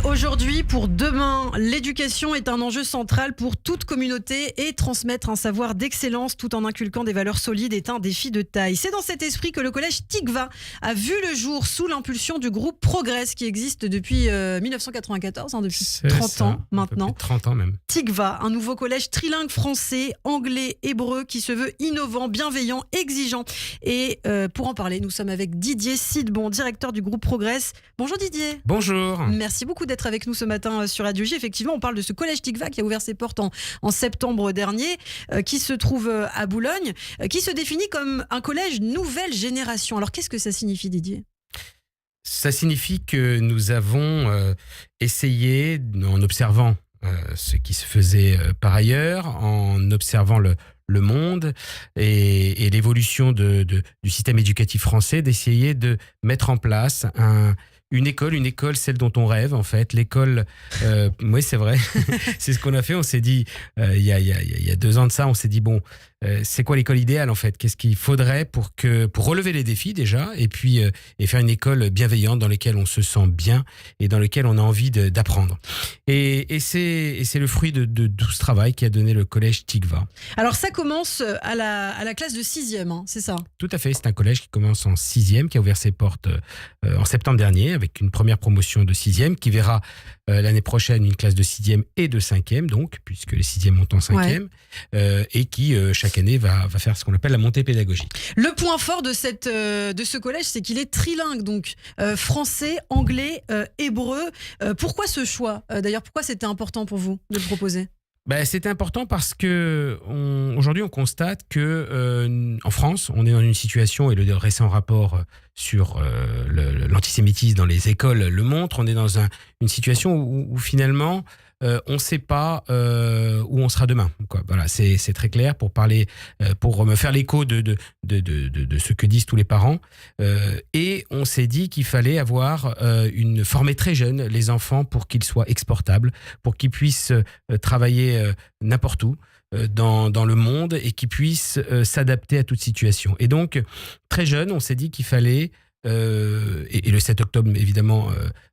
aujourd'hui pour demain. L'éducation est un enjeu central pour toute communauté et transmettre un savoir d'excellence tout en inculquant des valeurs solides est un défi de taille. C'est dans cet esprit que le collège Tikva a vu le jour sous l'impulsion du groupe Progress qui existe depuis 1994, depuis 30 ans maintenant. 30 ans même. Tikva, un nouveau collège trilingue français, anglais, hébreu qui se veut innovant, bienveillant, exigeant. Et pour en parler, nous sommes avec Didier Sidbon, directeur du groupe Progress. Bonjour Didier. Bonjour. Merci beaucoup d'être avec nous ce matin sur Radio J. Effectivement, on parle de ce collège Tikva qui a ouvert ses portes en septembre dernier, qui se trouve à Boulogne, qui se définit comme un collège nouvelle génération. Alors qu'est-ce que ça signifie, Didier ? Ça signifie que nous avons essayé, en observant ce qui se faisait par ailleurs, en observant le monde et l'évolution du système éducatif français, d'essayer de mettre en place une école, celle dont on rêve en fait. L'école, oui c'est vrai, c'est ce qu'on a fait. On s'est dit, il y a 2 ans de ça, on s'est dit bon, c'est quoi l'école idéale en fait ? Qu'est-ce qu'il faudrait pour relever les défis déjà et puis et faire une école bienveillante dans laquelle on se sent bien et dans laquelle on a envie d'apprendre. Et c'est le fruit de tout ce travail qui a donné le collège Tikva. Alors ça commence à la classe de 6e, c'est ça ? Tout à fait, c'est un collège qui commence en 6e, qui a ouvert ses portes en septembre dernier avec une première promotion de 6e qui verra l'année prochaine une classe de 6e et de 5e, donc, puisque les 6e montent en 5e, et qui chaque année va faire ce qu'on appelle la montée pédagogique. Le point fort de ce collège, c'est qu'il est trilingue, donc français, anglais, hébreu. Pourquoi ce choix ? D'ailleurs, pourquoi c'était important pour vous de le proposer ? C'était important parce que aujourd'hui on constate que en France on est dans une situation, et le récent rapport sur l'antisémitisme dans les écoles le montre, on est dans une situation où finalement on ne sait pas où on sera demain, quoi. Voilà, c'est très clair pour parler, pour me faire l'écho de ce que disent tous les parents. Et on s'est dit qu'il fallait former très jeune les enfants pour qu'ils soient exportables, pour qu'ils puissent travailler n'importe où dans le monde et qu'ils puissent s'adapter à toute situation. Et donc, très jeune, on s'est dit qu'il fallait, et le 7 octobre évidemment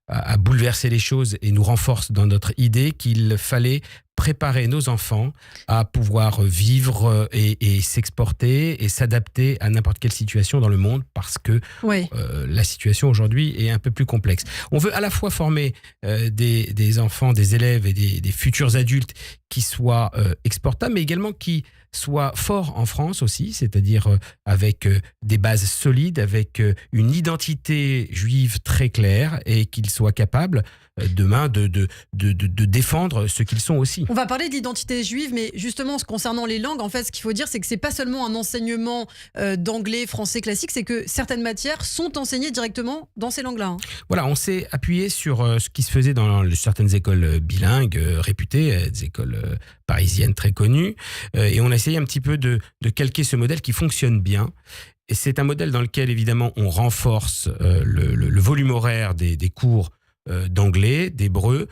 a bouleversé les choses et nous renforce dans notre idée qu'il fallait préparer nos enfants à pouvoir vivre et s'exporter et s'adapter à n'importe quelle situation dans le monde parce que la situation aujourd'hui est un peu plus complexe. On veut à la fois former des enfants, des élèves et des futurs adultes qui soient exportables, mais également qui soient forts en France aussi, c'est-à-dire avec des bases solides, avec une identité juive très claire et qu'ils soient capables demain de défendre ce qu'ils sont aussi. On va parler de l'identité juive, mais justement, concernant les langues, en fait, ce qu'il faut dire, c'est que c'est pas seulement un enseignement d'anglais, français classique, c'est que certaines matières sont enseignées directement dans ces langues-là. Voilà, on s'est appuyé sur ce qui se faisait dans certaines écoles bilingues réputées, des écoles parisiennes très connues, et on a essayé un petit peu de calquer ce modèle qui fonctionne bien. Et c'est un modèle dans lequel, évidemment, on renforce le volume horaire des cours d'anglais, d'hébreu,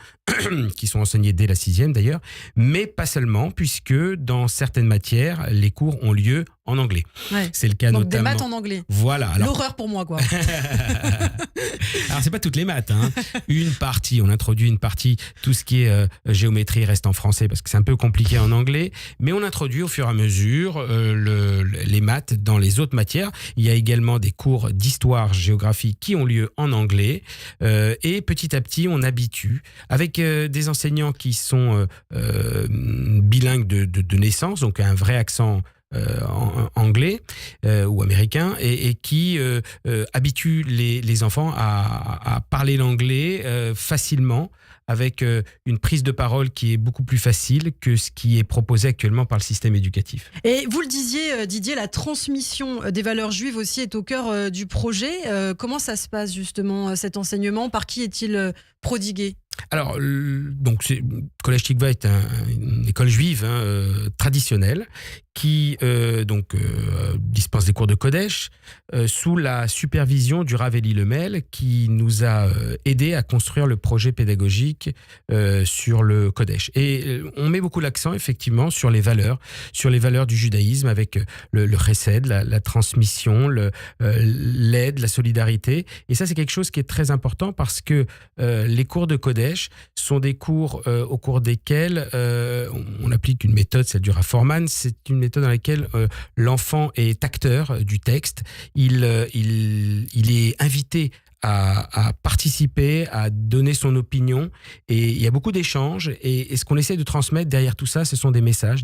qui sont enseignés dès la 6e d'ailleurs, mais pas seulement, puisque dans certaines matières, les cours ont lieu en anglais. Ouais. C'est le cas donc notamment... des maths en anglais. Voilà. Alors... L'horreur pour moi, quoi. Alors, c'est pas toutes les maths, hein. On introduit une partie, tout ce qui est géométrie reste en français parce que c'est un peu compliqué en anglais, mais on introduit au fur et à mesure les maths dans les autres matières. Il y a également des cours d'histoire, géographie qui ont lieu en anglais, et petit à petit, on habitue avec des enseignants qui sont bilingues de naissance, donc un vrai accent anglais ou américain, et qui habitue les enfants à parler l'anglais facilement, avec une prise de parole qui est beaucoup plus facile que ce qui est proposé actuellement par le système éducatif. Et vous le disiez, Didier, la transmission des valeurs juives aussi est au cœur du projet. Comment ça se passe justement, cet enseignement ? Par qui est-il prodigué ? Alors, donc, Collège Tikva est une école juive traditionnelle qui dispense des cours de Kodesh sous la supervision du Rav Eli Lemel qui nous a aidé à construire le projet pédagogique sur le Kodesh. Et on met beaucoup l'accent effectivement sur les valeurs du judaïsme avec le chesed, la transmission, l'aide, la solidarité. Et ça, c'est quelque chose qui est très important parce que les cours de Kodesh collège sont des cours au cours desquels on applique une méthode, celle du Reforman. C'est une méthode dans laquelle l'enfant est acteur du texte. Il est invité à participer, à donner son opinion, et il y a beaucoup d'échanges, et ce qu'on essaie de transmettre derrière tout ça, ce sont des messages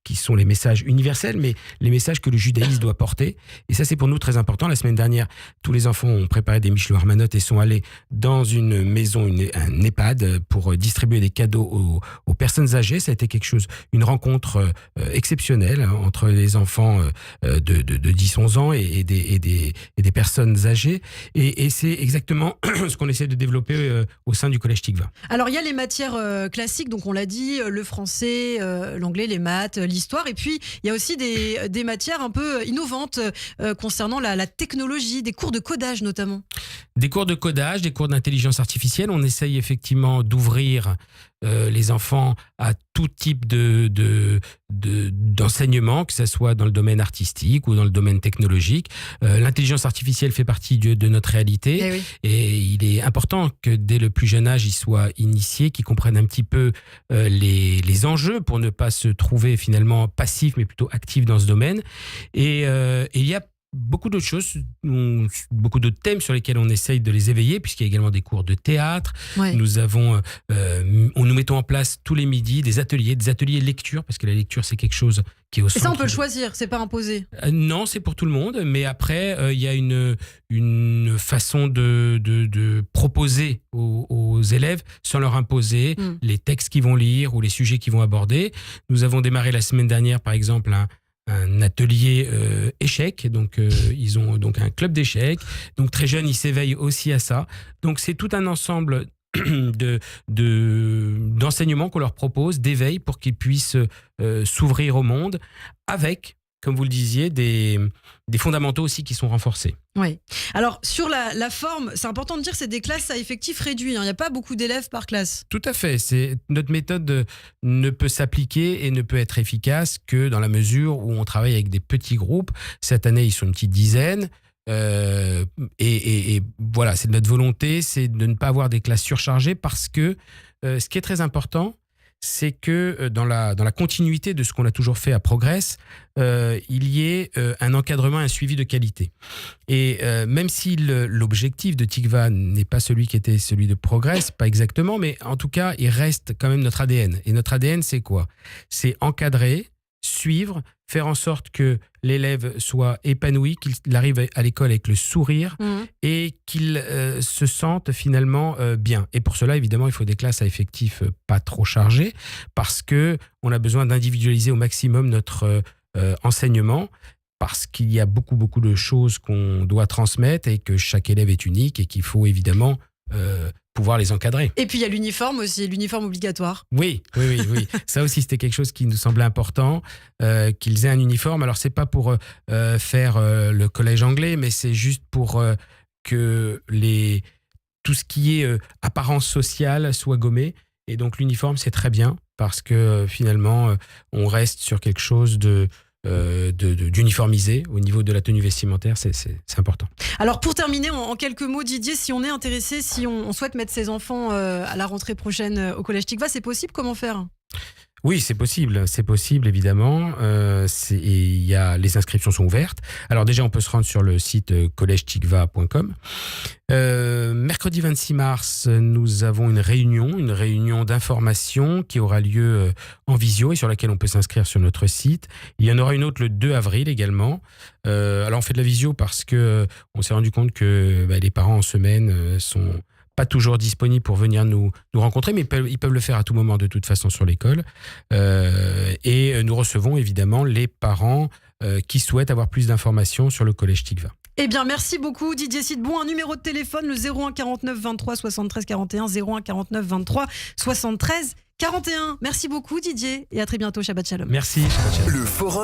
qui sont les messages universels, mais les messages que le judaïsme doit porter, et ça c'est pour nous très important. La semaine dernière, tous les enfants ont préparé des Michelou Armanotes et sont allés dans une maison, un EHPAD, pour distribuer des cadeaux aux personnes âgées. Ça a été une rencontre exceptionnelle entre les enfants de 10-11 ans et des personnes âgées, et c'est exactement ce qu'on essaie de développer au sein du Collège Tikva. Alors, il y a les matières classiques, donc on l'a dit, le français, l'anglais, les maths, l'histoire. Et puis, il y a aussi des matières un peu innovantes concernant la technologie, des cours de codage notamment. Des cours de codage, des cours d'intelligence artificielle. On essaye effectivement d'ouvrir les enfants à tout type d'enseignement, que ce soit dans le domaine artistique ou dans le domaine technologique. L'intelligence artificielle fait partie de notre réalité. Eh oui. Et il est important que dès le plus jeune âge, ils soient initiés, qu'ils comprennent un petit peu les enjeux pour ne pas se trouver finalement passifs, mais plutôt actifs dans ce domaine. Et il y a beaucoup d'autres choses, beaucoup d'autres thèmes sur lesquels on essaye de les éveiller, puisqu'il y a également des cours de théâtre. Ouais. Nous mettons en place tous les midis des ateliers lecture, parce que la lecture c'est quelque chose qui est au centre. Et ça on peut le choisir, c'est pas imposé. Non, c'est pour tout le monde, mais après il y a une façon de proposer aux élèves sans leur imposer les textes qu'ils vont lire ou les sujets qu'ils vont aborder. Nous avons démarré la semaine dernière par exemple un atelier échecs, donc ils ont donc un club d'échecs, donc très jeunes, ils s'éveillent aussi à ça. Donc c'est tout un ensemble d'enseignements qu'on leur propose, d'éveil, pour qu'ils puissent s'ouvrir au monde, avec, comme vous le disiez, des fondamentaux aussi qui sont renforcés. Oui. Alors, sur la forme, c'est important de dire que c'est des classes à effectif réduit. Il n'y a pas beaucoup d'élèves par classe. Tout à fait. Notre méthode ne peut s'appliquer et ne peut être efficace que dans la mesure où on travaille avec des petits groupes. Cette année, ils sont une petite dizaine. Et voilà, c'est notre volonté, c'est de ne pas avoir des classes surchargées, parce que ce qui est très important, c'est que dans la continuité de ce qu'on a toujours fait à Progress, il y ait un encadrement, un suivi de qualité. Et même si l'objectif de Tikva n'est pas celui qui était celui de Progress, pas exactement, mais en tout cas, il reste quand même notre ADN. Et notre ADN, c'est quoi ? C'est encadrer, suivre, faire en sorte que l'élève soit épanoui, qu'il arrive à l'école avec le sourire et qu'il se sente finalement bien. Et pour cela, évidemment, il faut des classes à effectifs pas trop chargés, parce qu'on a besoin d'individualiser au maximum notre enseignement, parce qu'il y a beaucoup, beaucoup de choses qu'on doit transmettre et que chaque élève est unique et qu'il faut évidemment pouvoir les encadrer. Et puis il y a l'uniforme aussi, l'uniforme obligatoire. Oui. Ça aussi, c'était quelque chose qui nous semblait important, qu'ils aient un uniforme. Alors, c'est pas pour faire le collège anglais, mais c'est juste pour que tout ce qui est apparence sociale soit gommé. Et donc, l'uniforme, c'est très bien, parce que finalement, on reste sur quelque chose d'uniformisé au niveau de la tenue vestimentaire, c'est important. Alors pour terminer, en quelques mots, Didier, si on est intéressé, si on souhaite mettre ses enfants à la rentrée prochaine au Collège Tikva, c'est possible? Comment faire? Oui, c'est possible évidemment. Les inscriptions sont ouvertes. Alors déjà, on peut se rendre sur le site collègetikva.com. Mercredi 26 mars, nous avons une réunion d'information qui aura lieu en visio et sur laquelle on peut s'inscrire sur notre site. Il y en aura une autre le 2 avril également. Alors on fait de la visio parce que on s'est rendu compte que les parents en semaine sont pas toujours disponibles pour venir nous rencontrer, mais ils peuvent le faire à tout moment de toute façon sur l'école. Et nous recevons évidemment les parents qui souhaitent avoir plus d'informations sur le Collège Tikva. Eh bien, merci beaucoup Didier Sidbon. Un numéro de téléphone, le 01 49 23 73 41, 01 49 23 73 41. Merci beaucoup Didier et à très bientôt. Shabbat Shalom. Merci. Shabbat Shalom. Le forum